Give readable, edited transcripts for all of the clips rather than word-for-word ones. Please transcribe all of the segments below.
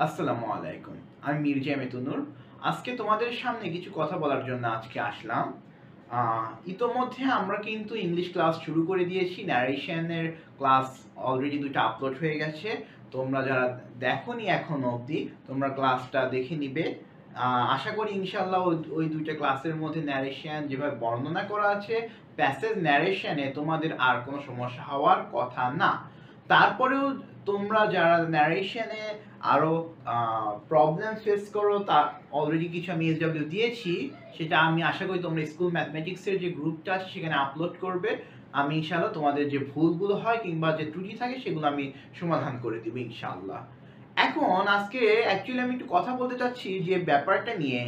আসসালামু আলাইকুম। আমি মির্জা মেতুনুর। আজকে তোমাদের সামনে কিছু কথা বলার জন্য আজকে আসলাম। ইতোমধ্যে আমরা কিন্তু ইংলিশ ক্লাস শুরু করে দিয়েছি। ন্যারেশনের ক্লাস অলরেডি ২ টা আপলোড হয়ে গেছে। তোমরা যারা দেখোনি এখনো অবধি, তোমরা ক্লাসটা দেখে নিবে। আশা করি ইনশাআল্লাহ ওই ২ টা ক্লাসের মধ্যে ন্যারেশন যেভাবে বর্ণনা করা আছে, প্যাসেজ ন্যারেশনে তোমাদের আর কোনো সমস্যা হওয়ার কথা না। তারপরেও তোমরা যারা ন্যারেশনে আরো প্রবলেম ফেস করো, তা অলরেডি কিছু আমি এসডব্লিউ দিয়েছি। সেটা আমি আশা করি তোমরা স্কুল ম্যাথমেটিক্সের যে গ্রুপটা আছে সেখানে আপলোড করবে। আমি ইনশাআল্লাহ তোমাদের যে ভুলগুলো হয় কিংবা যে ত্রুটি থাকে সেগুলো আমি সমাধান করে দিব ইনশাআল্লাহ। এখন আজকে অ্যাকচুয়ালি আমি একটু কথা বলতে চাচ্ছি যে ব্যাপারটা নিয়ে।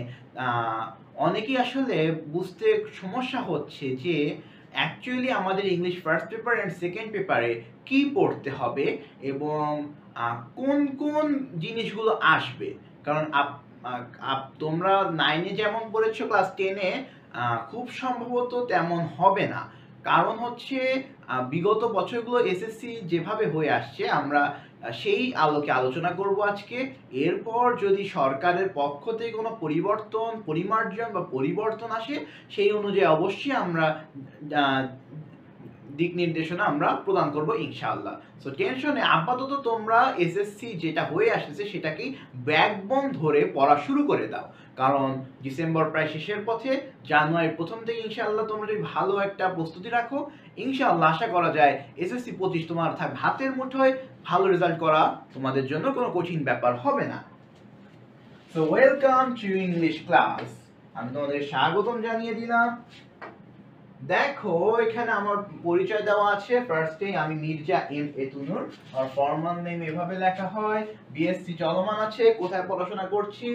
অনেকেই আসলে বুঝতে সমস্যা হচ্ছে যে অ্যাকচুয়ালি আমাদের English first paper and second পেপারে কি পড়তে হবে এবং কোন কোন জিনিসগুলো আসবে। কারণ তোমরা 9-এ যেমন পড়েছো, ক্লাস 10-এ খুব সম্ভবত তেমন হবে না। কারণ হচ্ছে বিগত বছরগুলো এসএসসি যেভাবে হয়ে আসছে, আমরা সেই আলোকে আলোচনা করব আজকে। এরপর যদি সরকারের পক্ষ থেকে কোনো পরিমার্জন বা পরিবর্তন আসে, সেই অনুযায়ী অবশ্যই আমরা দিক নির্দেশনা আমরা প্রদান করব ইনশাআল্লাহ। সো টেনশনে আপাতত তোমরা এসএসসি যেটা হয়ে আসছে সেটাকেই ব্যাকবোন ধরে পড়া শুরু করে দাও। কারণ ডিসেম্বর প্রায় শেষের পথে, জানুয়ারির প্রথম থেকে ইনশাআল্লাহ তোমরা যদি ভালো একটা প্রস্তুতি রাখো, ইনশাআল্লাহ আশা করা যায় এসএসসি 25 তোমার হাতের মুঠোয়। ভালো রেজাল্ট করা তোমাদের জন্য কোনো কঠিন ব্যাপার হবে না। So welcome to English class. আমি তোমাদের স্বাগতম জানিয়ে দিলাম। দেখো এখানে আমার পরিচয় দেওয়া আছে। ফার্স্টে আমি মির্জা এম এতুনুর, আর ফর্মাল নেম এভাবে লেখা হয়। বিএসসি চলমান আছে। কোথায় পড়াশোনা করছি?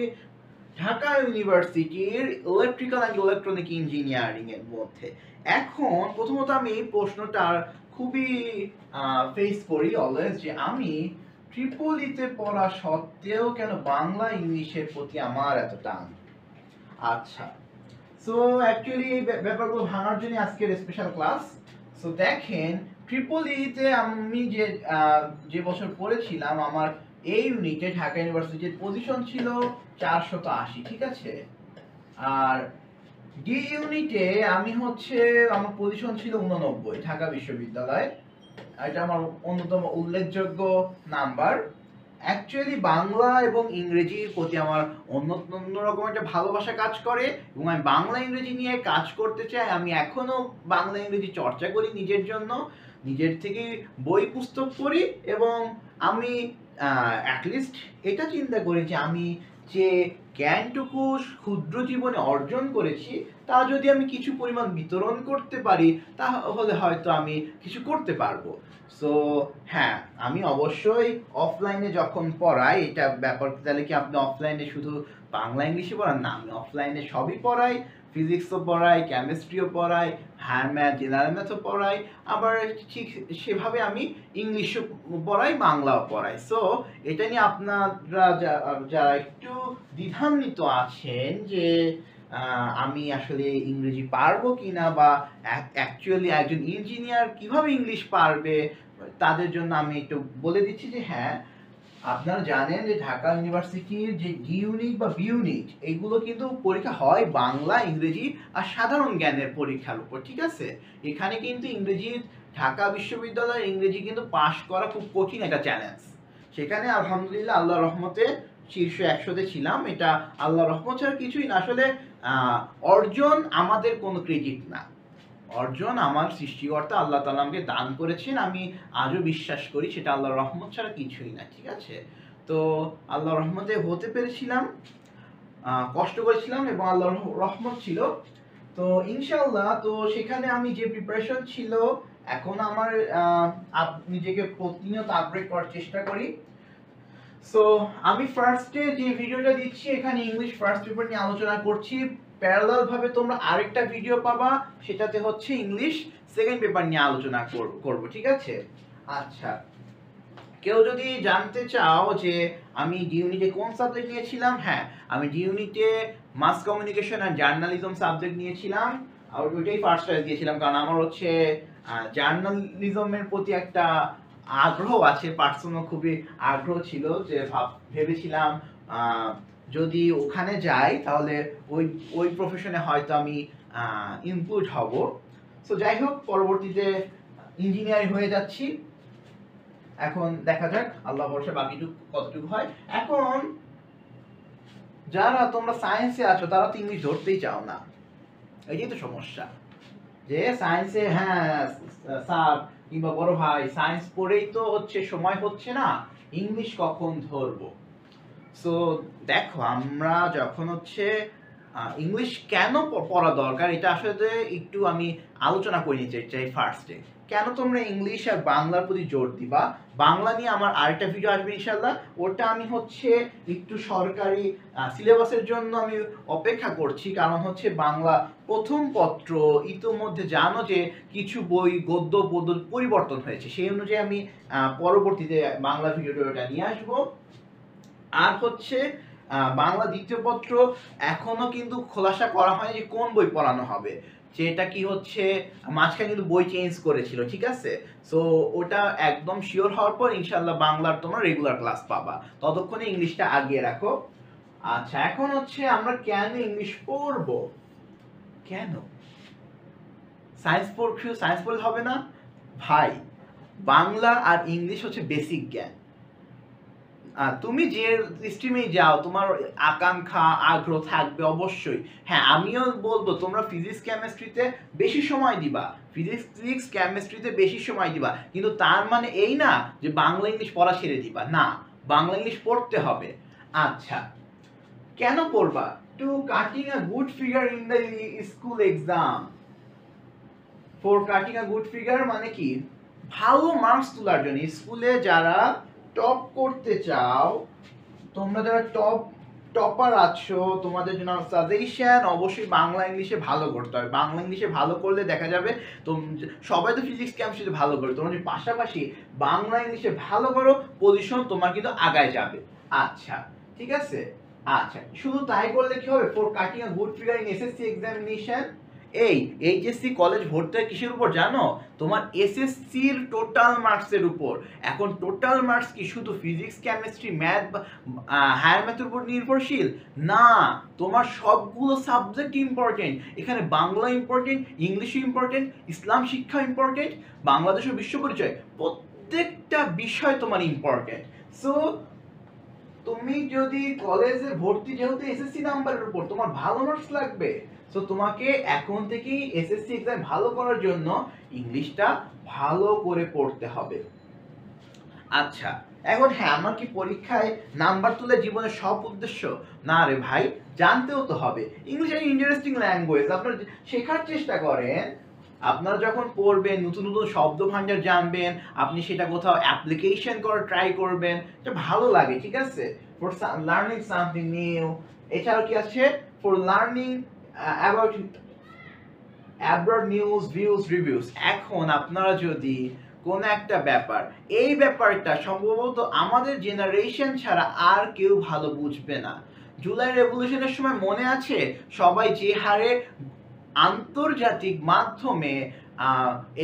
ঢাকা ইউনিভার্সিটির ইলেকট্রিক্যাল অ্যান্ড ইলেকট্রনিক ইঞ্জিনিয়ারিং এর মধ্যে। এখন প্রথমত আমি এই প্রশ্নটার খুবই ফেস করি অলওয়েজ, যে আমি ট্রিপলিতে পড়া সত্ত্বেও কেন বাংলা ইংলিশের প্রতি আমার এত টান। আচ্ছা, সো অ্যাকচুয়ালি এই ব্যাপারগুলো ভাঙার জন্য আজকের স্পেশাল ক্লাস। সো দেখেন, ট্রিপলিতে আমি যে বছর পড়েছিলাম, আমার এই ইউনিটে ঢাকা ইউনিভার্সিটির পজিশন ছিল 480, ঠিক আছে। আর ডি ইউনিটে আমার পজিশন ছিল 89, ঢাকা বিশ্ববিদ্যালয়। এটা আমার অন্যতম উল্লেখযোগ্য নাম্বার। অ্যাকচুয়ালি বাংলা এবং ইংরেজির প্রতি আমার অন্যরকম একটা ভালোবাসা কাজ করে এবং আমি বাংলা ইংরেজি নিয়ে কাজ করতে চাই। আমি এখনো বাংলা ইংরেজি চর্চা করি নিজের জন্য, নিজের থেকে বই পুস্তক পড়ি এবং আমি অ্যাটলিস্ট এটা চিন্তা করি যে আমি যে জ্ঞানটুকু ক্ষুদ্র জীবনে অর্জন করেছি তা যদি আমি কিছু পরিমাণ বিতরণ করতে পারি, তাহলে হয়তো আমি কিছু করতে পারবো। সো হ্যাঁ, আমি অবশ্যই অফলাইনে যখন পড়াই, এটা ব্যাপার তাহলে কি আপনি অফলাইনে শুধু বাংলা ইংলিশে পড়ান? না, আমি অফলাইনে সবই পড়াই। ফিজিক্সও পড়াই, কেমিস্ট্রিও পড়াই, হায়ার ম্যাথ, জেনারেল ম্যাথও পড়াই। আবার ঠিক সেভাবে আমি ইংলিশও পড়াই, বাংলাও পড়াই। সো এটা নিয়ে আপনারা যারা একটু দ্বিধান্বিত আছেন যে আমি আসলে ইংরেজি পারবো কিনা, বা অ্যাকচুয়ালি একজন ইঞ্জিনিয়ার কিভাবে ইংলিশ পারবে, তাদের জন্য আমি একটু বলে দিচ্ছি যে হ্যাঁ, আপনারা জানেন যে ঢাকা ইউনিভার্সিটির যে ডি ইউনিট বা বি ইউনিট, এগুলো কিন্তু পরীক্ষা হয় বাংলা, ইংরেজি আর সাধারণ জ্ঞানের পরীক্ষার উপর, ঠিক আছে। এখানে কিন্তু ঢাকা বিশ্ববিদ্যালয়ের ইংরেজি কিন্তু পাশ করা খুব কঠিন একটা চ্যালেঞ্জ। সেখানে আলহামদুলিল্লাহ আল্লাহর রহমতে শীর্ষ 100-তে ছিলাম। এটা আল্লাহর রহমত ছাড়া কিছুই না। আসলে অর্জন আমাদের কোনো ক্রেডিট না, অর্জন আমার সৃষ্টিকর্তা আল্লাহ তাআলা আমাকে দান করেছেন। আমি আজও বিশ্বাস করি সেটা আল্লাহর রহমত ছাড়া কিছুই না, ঠিক আছে। তো আল্লাহর রহমতে হতে পেরেছিলাম, কষ্ট করেছিলাম এবং আল্লাহর রহমত ছিল। তো ইনশাআল্লাহ, তো সেখানে আমি যে প্রিপারেশন ছিল, এখন আমার নিজেকে প্রতিনিয়ত আপগ্রেড করার চেষ্টা করি। সো আমি ফার্স্টে যে ভিডিওটা দিচ্ছি, এখানে ইংলিশ ফার্স্ট পেপার নিয়ে আলোচনা করছি। প্যারালাল ভাবে তোমরা আরেকটা ভিডিও পাবা, সেটাতে হচ্ছে ইংলিশ সেকেন্ড পেপার নিয়ে আলোচনা করব, ঠিক আছে। আচ্ছা, কেউ যদি জানতে চাও যে আমি ডি ইউনিটে কোন সাবজেক্ট নিয়েছিলাম, হ্যাঁ, আমি ডি ইউনিটে মাস কমিউনিকেশন আর জার্নালিজম সাবজেক্ট নিয়েছিলাম। আর ওইটাই ফার্স্ট চয়েস দিয়েছিলাম, কারণ আমার হচ্ছে জার্নালিজমের প্রতি একটা আগ্রহ আছে, পার্সোনাল খুবই আগ্রহ ছিল যে ভেবেছিলাম যদি ওখানে যাই তাহলে ওই ওই প্রফেশনে হয়তো আমি ইনক্লুড হব। সো যাই হোক, পরবর্তীতে ইঞ্জিনিয়ারিং হয়ে যাচ্ছি। এখন দেখা যাক আল্লাহ ভরসা বাকিটুকু কতটুকু হয়। এখন যারা তোমরা সায়েন্সে আছো তারা তো ইংলিশ ধরতেই চাও না, এটাই তো সমস্যা। যে সায়েন্সে, হ্যাঁ স্যার কিংবা বড় ভাই সায়েন্স পড়েই তো হচ্ছে সময় হচ্ছে না, ইংলিশ কখন ধরবো। সো দেখো, আমরা যখন হচ্ছে ইংলিশ কেন পড়া দরকার এটা আসলে একটু আমি আলোচনা করে নিতে চাই ফার্স্টে। কেন তোমরা ইংলিশ আর বাংলার প্রতি জোর দিবা? বাংলা নিয়ে আমার আরেকটা ভিডিও আসবে ইনশাল্লাহ, ওটা আমি হচ্ছে একটু সরকারি সিলেবাসের জন্য আমি অপেক্ষা করছি, কারণ হচ্ছে বাংলা প্রথম পত্র ইতোমধ্যে জানো যে কিছু বই গদ্য পদ্য পরিবর্তন হয়েছে, সেই অনুযায়ী আমি পরবর্তীতে বাংলা ভিডিওটা নিয়ে আসবো। আর হচ্ছে বাংলা দ্বিতীয় পত্র এখনো কিন্তু খোলাসা করা হয়নি যে কোন বই পড়ানো হবে, যেটা কি হচ্ছে মাঝখানে কিন্তু বই চেঞ্জ করেছিল, ঠিক আছে। সো ওটা একদম শিওর হওয়ার পর ইনশাল্লাহ বাংলার তোমার রেগুলার ক্লাস পাবা, ততক্ষণে ইংলিশটা আগিয়ে রাখো। আচ্ছা, এখন হচ্ছে আমরা কেন ইংলিশ পড়বো? কেন সায়েন্স পড়লে হবে না? ভাই, বাংলা আর ইংলিশ হচ্ছে বেসিক জ্ঞান। তুমি যে স্ট্রিমে যাও তোমার আকাঙ্ক্ষা আগ্রহ থাকবে অবশ্যই। হ্যাঁ, আমিও বলবো তোমরা ফিজিক্স কেমিস্ট্রিতে বেশি সময় দিবা, ফিজিক্স কেমিস্ট্রিতে বেশি সময় দিবা, কিন্তু তার মানে এই না যে বাংলা ইংলিশ পড়া ছেড়ে দিবা, না, বাংলা ইংলিশ পড়তে হবে। আচ্ছা, কেন পড়বা? To cutting a good figure in the school exam. For cutting a good figure মানে কি? ভালো মার্কস তোলার জন্য, স্কুলে যারা টপ করতে চাও, তোমরা যারা টপার আছো, তোমাদের জন্য সাজেশন অবশ্যই বাংলা ইংলিশে ভালো করতে হবে। বাংলা ইংলিশে ভালো করলে দেখা যাবে সবাই তো ফিজিক্স কেমিস্ট্রিতে ভালো করে, তোমরা যদি পাশাপাশি বাংলা ইংলিশে ভালো করো পজিশন তোমার কিন্তু আগায় যাবে। আচ্ছা, ঠিক আছে। আচ্ছা, শুধু তাই করলে কি হবে? For cutting a good figure in SSC examination, এই এইচএসসি কলেজ ভর্তি হয় কিসের উপর জানো? তোমার এসএসসির টোটাল মার্কসের উপর। এখন টোটাল মার্কস কি শুধু ফিজিক্স কেমিস্ট্রি ম্যাথ হায়ার ম্যাথের উপর নির্ভরশীল? না, তোমার সবগুলো সাবজেক্ট ইম্পর্টেন্ট। এখানে বাংলা ইম্পর্টেন্ট, ইংলিশ ইম্পর্টেন্ট, ইসলাম শিক্ষা ইম্পর্টেন্ট, বাংলাদেশ ও বিশ্ব পরিচয়, প্রত্যেকটা বিষয় তোমার ইম্পর্টেন্ট। সো তুমি যদি কলেজে ভর্তি, যেহেতু এসএসসি নাম্বারের উপর তোমার ভালো মার্কস লাগবে, সো তোমাকে এখন থেকেই এসএসসি এক্সাম ভালো করার জন্য ইংলিশটা ভালো করে পড়তে হবে। আচ্ছা, এখন হ্যাঁ, আমার কি পরীক্ষায় নাম্বার তুলে জীবনের সব উদ্দেশ্য? না রে ভাই, জানতেও তো হবে। ইংলিশ একটা ইন্টারেস্টিং ল্যাঙ্গুয়েজ, আপনারা শেখার চেষ্টা করেন। আপনারা যখন পড়বেন নতুন নতুন শব্দ ভান্ডার জানবেন, আপনি সেটা কোথাও অ্যাপ্লিকেশন করার ট্রাই করবেন, এটা ভালো লাগে, ঠিক আছে। For learning something new. এছাড়াও কি আছে? For learning about abroad news, views, reviews. এখন আপনারা যদি কোন একটা ব্যাপার, এই ব্যাপারটা সম্ভবত আমাদের জেনারেশন ছাড়া আর কেউ ভালো বুঝবে না। জুলাই রেভলিউশনের সময় মনে আছে সবাই যে হারে আন্তর্জাতিক মাধ্যমে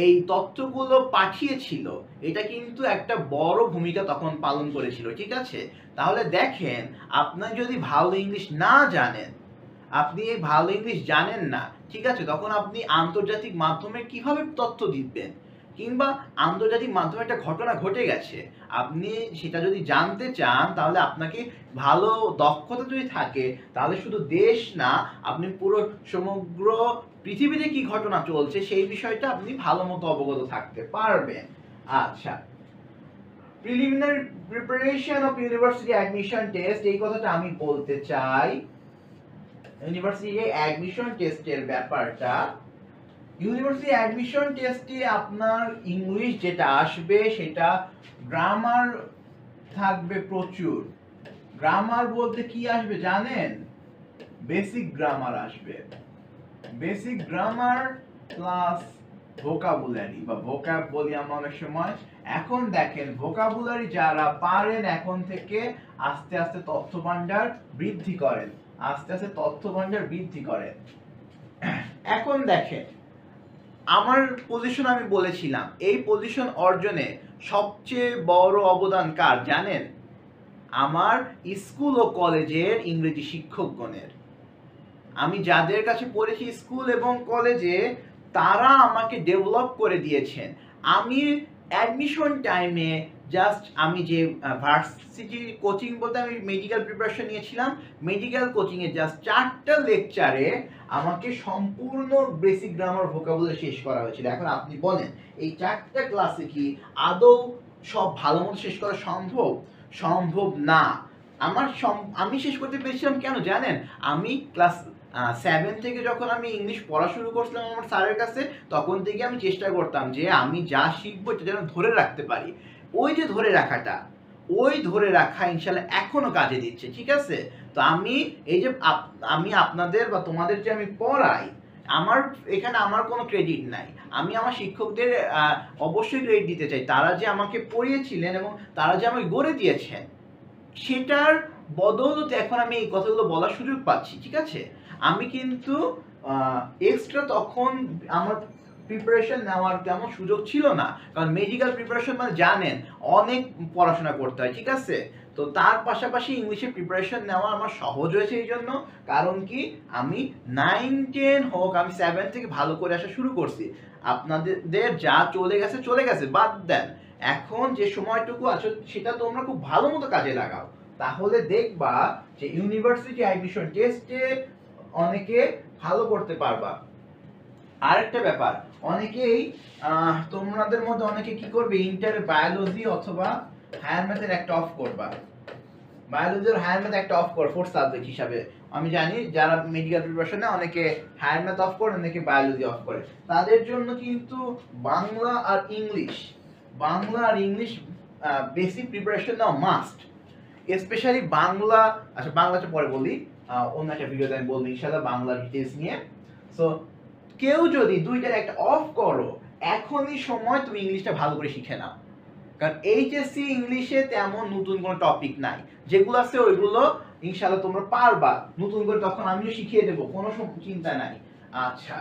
এই তথ্যগুলো পাঠিয়েছিল, এটা কিন্তু একটা বড় ভূমিকা তখন পালন করেছিল, ঠিক আছে। তাহলে দেখেন, আপনার যদি ভালো ইংলিশ না জানেন, আপনি ভালো ইংলিশ জানেন না, ঠিক আছে, তখন আপনি আন্তর্জাতিক মাধ্যমে কিভাবে তথ্য দিবেন? কিংবা আন্তর্জাতিক মাধ্যমে একটা ঘটনা ঘটে গেছে, আপনি সেটা যদি জানতে চান, তাহলে আপনাকে ভালো দক্ষতা যদি থাকে, তাহলে শুধু দেশ না, আপনি পুরো সমগ্র পৃথিবীতে কি ঘটনা চলছে সেই বিষয়টা আপনি ভালো মতো অবগত থাকতে পারবেন। আচ্ছা, preliminary preparation of university admission test, এই কথাটা আমি বলতে চাই। ইউনিভার্সিটি অ্যাডমিশন টেস্টের ব্যাপারটা, ইউনিভার্সিটি অ্যাডমিশন টেস্টে আপনার ইংলিশ যেটা আসবে সেটা গ্রামার থাকবে প্রচুর। গ্রামার বলতে কি আসবে জানেন? বেসিক গ্রামার আসবে, বেসিক গ্রামার প্লাস ভোকাবুলারি, বা ভোকাব বলি আমরা অনেক সময়। এখন দেখেন, ভোকাবুলারি যারা পারেন এখন থেকে আস্তে আস্তে তথ্য ভান্ডার বৃদ্ধি করেন, আস্তে আস্তে তথ্য ভান্ডার বৃদ্ধি করেন। এখন দেখেন, আমার পজিশন আমি বলেছিলাম, এই পজিশন অর্জনে সবচেয়ে বড় অবদান কার জানেন? আমার স্কুল ও কলেজের ইংরেজি শিক্ষকগণের। আমি যাদের কাছে পড়েছি স্কুল এবং কলেজে, তারা আমাকে ডেভেলপ করে দিয়েছেন। আমি অ্যাডমিশন টাইমে জাস্ট আমি যে ভার্সিটি কোচিং বলতে আমি মেডিকেল প্রিপারেশন নিয়েছিলাম, মেডিকেল কোচিংয়ে জাস্ট 4টা লেকচারে আমাকে সম্পূর্ণ বেসিক গ্রামার ভোকাবুলারি শেষ করা হয়েছিল। এখন আপনি বলেন এই 4টা ক্লাসে কি আদৌ সব ভালো মতো শেষ করা সম্ভব? সম্ভব না। আমি শেষ করতে পেরেছিলাম কেন জানেন? আমি ক্লাস 7 থেকে যখন আমি ইংলিশ পড়া শুরু করছিলাম আমার স্যারের কাছে, তখন থেকে আমি চেষ্টা করতাম যে আমি যা শিখবো এটা যেন ধরে রাখতে পারি। ওই যে ধরে রাখাটা, ওই ধরে রাখা ইনশাল্লাহ এখনো কাজে দিচ্ছে, ঠিক আছে? তো আমি এই যে আমি আপনাদের বা তোমাদের যে আমি পড়াই, আমার এখানে আমার কোনো ক্রেডিট নাই। আমি আমার শিক্ষকদের অবশ্যই ক্রেডিট দিতে চাই। তারা যে আমাকে পড়িয়েছিলেন এবং তারা যে আমাকে গড়ে দিয়েছেন, সেটার বদৌলতে এখন আমি এই কথাগুলো বলার সুযোগ পাচ্ছি, ঠিক আছে? আমি কিন্তু এক্সট্রা তখন আমার প্রিপারেশন নেওয়ার তেমন সুযোগ ছিল না, কারণ মেডিকেল প্রিপারেশন মানে জানেন অনেক পড়াশোনা করতে হয়, ঠিক আছে? তো তার পাশাপাশি ইংলিশের প্রিপারেশন নেওয়া আমার সহজ হয়েছে এই জন্য, কারণ কি আমি 9-10 হোক, আমি 7 থেকে ভালো করে আসা শুরু করছি। আপনাদের যা চলে গেছে চলে গেছে, বাদ দেন। এখন যে সময়টুকু আছে সেটা তোমরা খুব ভালো মতো কাজে লাগাও, তাহলে দেখবা যে ইউনিভার্সিটি অ্যাডমিশন টেস্টে অনেকে ভালো করতে পারবা। আরেকটা ব্যাপার, অনেকেই তোমাদের মধ্যে অনেকে কি করবে, ইন্টারে বায়োলজি অথবা হায়ার ম্যাথের একটা অফ করবা। বায়োলজি আর হায়ার ম্যাথ একটা অফ করে ফোর্থ সাবজেক্ট হিসাবে। আমি জানি যারা মেডিকেল প্রিপারেশনে অনেকে হায়ার ম্যাথ অফ করে, অনেকে বায়োলজি অফ করে। তাদের জন্য কিন্তু বাংলা আর ইংলিশ বেসিক প্রিপারেশন নাও মাস্ট। স্পেশালি বাংলা, আচ্ছা বাংলাটা পরে বলি, অন্য একটা ভিডিওতে আমি বলবো ইনশাআল্লাহ বাংলা ডিটেইলস নিয়ে। সো কেউ যদি দুইটার একটা অফ করো, এখনই সময় তুমি ইংলিশটা ভালো করে শিখে নাও। কারণ এইচএসসি ইংলিশে তেমন নতুন কোনো টপিক নাই, যেগুলো আছে ওইগুলো ইনশাআল্লাহ তোমরা পারবা নতুন করে, তখন আমিও শিখিয়ে দেবো, কোনো চিন্তা নাই। আচ্ছা,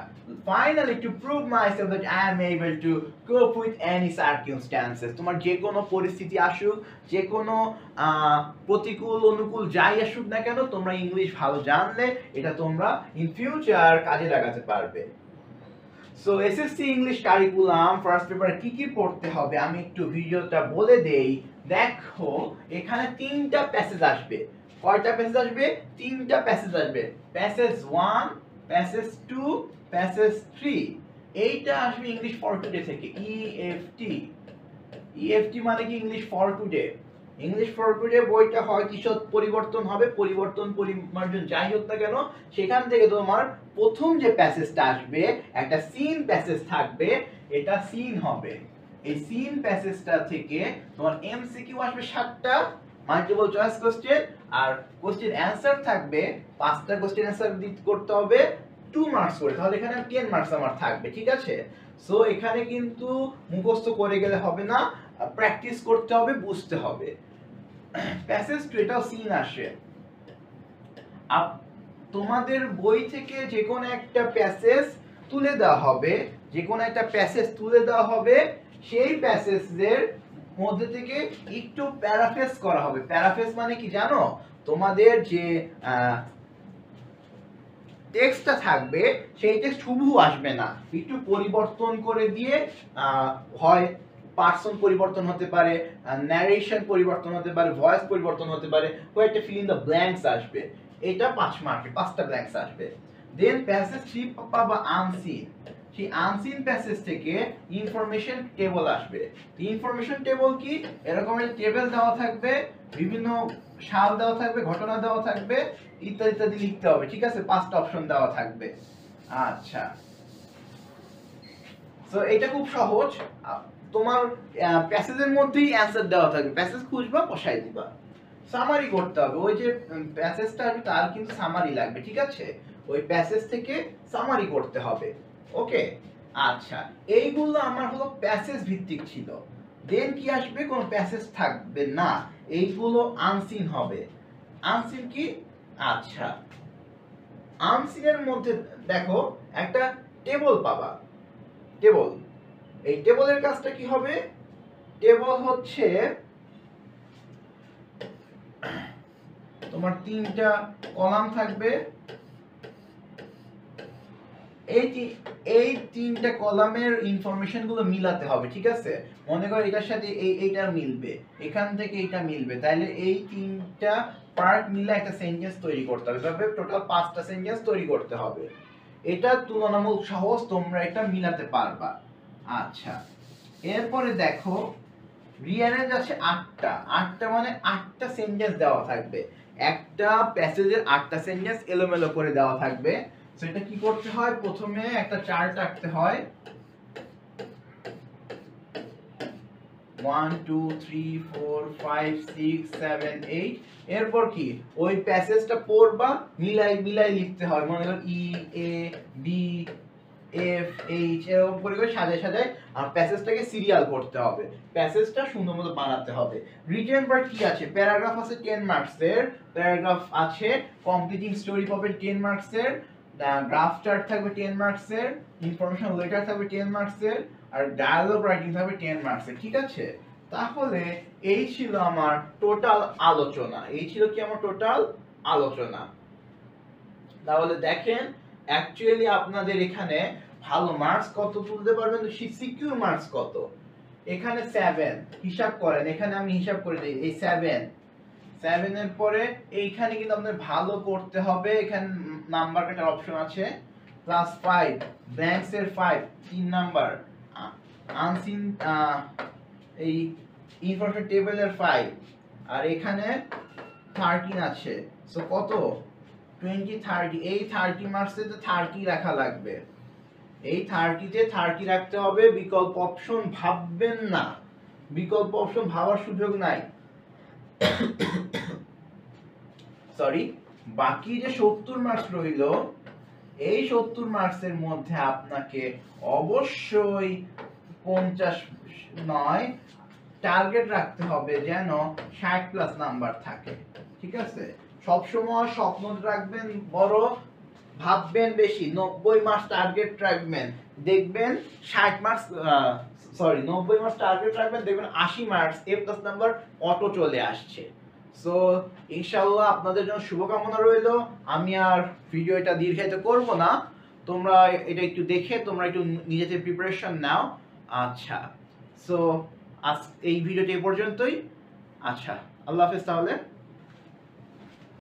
finally to prove myself that I am able to কোপ উইথ এনি সার্কামস্ট্যান্সেস, তোমার যে কোনো পরিস্থিতি আসুক, যে কোনো প্রতিকূল অনুকূল যাই আসুক না কেন, তোমরা ইংলিশ ভালো জানলে এটা তোমরা ইন ফিউচার কাজে লাগাতে পারবে। So SSC English curriculum first পেপারে কি কি পড়তে হবে আমি একটু ভিডিওটা বলে দেই। দেখো এখানে 3টা প্যাসেজ আসবে। কয়টা প্যাসেজ আসবে? 3টা প্যাসেজ আসবে। Passage 1, passage 2, passage 3। এইটা আসবে ইংলিশ ফর টুডে থেকে, ইএফটি। ইএফটি মানে কি? English for today. English for today বইটা হয় কিশোর পরিবর্তন হবে, পরিবর্তন পরিমার্জন যাই হোক না কেন, সেখান থেকে তোমার প্রথম যে প্যাসেজটা আসবে একটা সিন প্যাসেজ থাকবে, এটা সিন হবে। এই সিন প্যাসেজটা থেকে তোমার এমসিকিউ আসবে 7টা, মাল্টিপল চয়েস কোশ্চেন, আর কোশ্চেন অ্যানসার থাকবে 5টা কোশ্চেন অ্যানসার করতে হবে 2 মার্কস করে, তাহলে এখানে 10 মার্কস আমার থাকবে, ঠিক আছে? সো এখানে কিন্তু মুখস্থ করে গেলে হবে না, প্র্যাকটিস করতে হবে, বুঝতে হবে। প্যাসেজ 2 এটাও সিন আসে। তোমাদের বই থেকে যে কোনো একটা প্যাসেজ তুলে দেওয়া হবে, যে কোনো একটা প্যাসেজ তুলে দেওয়া হবে, সেই প্যাসেজের মধ্যে থেকে একটু প্যারাফ্রেজ করা হবে। প্যারাফ্রেজ মানে কি জানো? তোমাদের যে টেক্সটটা থাকবে সেই টেক্সট হুবহু আসবে না, একটু পরিবর্তন করে দিয়ে, হয় পার্সন পরিবর্তন হতে পারে, ন্যারেশন পরিবর্তন হতে পারে, ভয়েস পরিবর্তন হতে পারে, কয়েকটা ফিল ইন দ্য ব্ল্যাঙ্কস আসবে। এটা 5 মার্কে 5টা ব্ল্যাঙ্কস আসবে। দেন প্যাসেজ 3 পাবা আনসিন। সেই আনসিন প্যাসেজ থেকে ইনফরমেশন টেবল আসবে। ইনফরমেশন টেবল কি? এরকম একটা টেবিল দেওয়া থাকবে, বিভিন্ন সাল দেওয়া থাকবে, ঘটনা দেওয়া থাকবে, ইত্যাদি ইত্যাদি লিখতে হবে, ঠিক আছে? 5টা অপশন দেওয়া থাকবে। আচ্ছা, সো এটা খুব সহজ। তোমার প্যাসেজের মধ্যেই অ্যানসার দেওয়া থাকবে, প্যাসেজ খুঁজবা, বসাই দিবা, সামারি করতে হবে। ওই যে প্যাসেজটা আসবে তার কিন্তু সামারি লাগবে, ঠিক আছে? ওই প্যাসেজ থেকে সামারি করতে হবে, ওকে? আচ্ছা, এইগুলো আমার হলো প্যাসেজ ভিত্তিক ছিল। দেন কি আসবে? কোন প্যাসেজ থাকবে না, এইগুলো আনসিন হবে। আনসিন কি? আচ্ছা, আনসিনের মধ্যে দেখো একটা টেবল পাবা, টেবল। এই টেবলের কাজটা কি হবে? টেবল হচ্ছে তোমার 3টা কলাম থাকবে, এই 3টা কলামের ইনফরমেশন গুলো মিলাতে হবে, ঠিক আছে? মনে করো এটার সাথে এইটা মিলবে, এখান থেকে এটা মিলবে, তাহলে এই 3টা পার্ট মিলে একটা সেন্টেন্স তৈরি করতে হবে। তবে টোটাল 5টা সেন্টেন্স তৈরি করতে হবে। এটা তুলনামূলক সহজ, তোমরা এটা মিলাতে পারবা। আচ্ছা, এরপরে দেখো রিঅ্যারেঞ্জ আছে 8টা মানে 8টা সেন্টেন্স দেওয়া থাকবে, একটা প্যাসেজের 8টা সেন্টেন্স এলোমেলো করে দেওয়া থাকবে। সেটা কি করতে হয়, প্রথমে একটা চার্ট আঁকতে হয়, 1 2 3 4 5 6 7 8। এরপর কি ওই প্যাসেজটা পড়বা, মিলাই লিখতে হয়। মনে করো ই এ বি এফ এইচ এরকম করে সাজায় সাজায় আর প্যাসেজটাকে সিরিয়াল করতে হবে, প্যাসেজটা সুন্দর মতো বানাতে হবে। রিটেন পার্ট কি আছে, প্যারাগ্রাফ আছে 10 মার্কসের, প্যারাগ্রাফ আছে, কমপ্লিটিং স্টোরি পাবে 10 মার্কসের, গ্রাফ চার্ট থাকবে 10 মার্কসের, ইনফরমেশন লেটার থাকবে 10 মার্কসের, আর ডায়ালগ রাইটিং থাকবে 10 মার্কসের, ঠিক আছে? তাহলে এই ছিল আমার টোটাল আলোচনা, এই ছিল কি আমার টোটাল আলোচনা। তাহলে দেখেন অ্যাকচুয়ালি আপনাদের এখানে ভালো মার্কস কত তুলতে পারবেন, তো সিকিউর মার্কস কত, এখানে 7 হিসাব করেন, এখানে আমি হিসাব করে দিই, এই 7 এর পরে এইখানে কিন্তু আপনাদের ভালো করতে হবে, এখানে নাম্বার কাটার অপশন আছে, প্লাস 5 ব্ল্যাঙ্কস এর 5 3 নাম্বার, আনসিন এই ইনফরমেশন টেবিলের 5, আর এখানে 13 আছে। সো কত 20 30, এই 30 মার্কসে তো 30 রাখা লাগবে, এই 30-তে 30 রাখতে হবে। বিকল্প অপশন ভাববেন না, বিকল্প অপশন ভাবার সুযোগ নাই, সরি। বাকি যে 70 মার্কস রইল, এই 70 মার্কসের মধ্যে আপনাকে অবশ্যই 50 নয় টার্গেট রাখতে হবে যেন 60 প্লাস নাম্বার থাকে, ঠিক আছে? সব সময় স্বপ্ন রাখবেন বড়, ভাববেন বেশি, 90 মার্কস টার্গেট রাখবেন, দেখবেন 60 মার্কস সরি 90 মার্কস টার্গেট রাখবেন, দেখবেন 80 মার্কস এ প্লাস নাম্বার অটো চলে আসছে। সো ইনশাআল্লাহ আপনাদের জন্য শুভকামনা রইল। আমি আর ভিডিওটা দীর্ঘায়িত করব না, তোমরা এটা একটু দেখে তোমরা একটু নিজেদের প্রিপারেশন নাও। আচ্ছা, সো আজ এই ভিডিওটি এই পর্যন্তই। আচ্ছা, আল্লাহ হাফেজ তাহলে।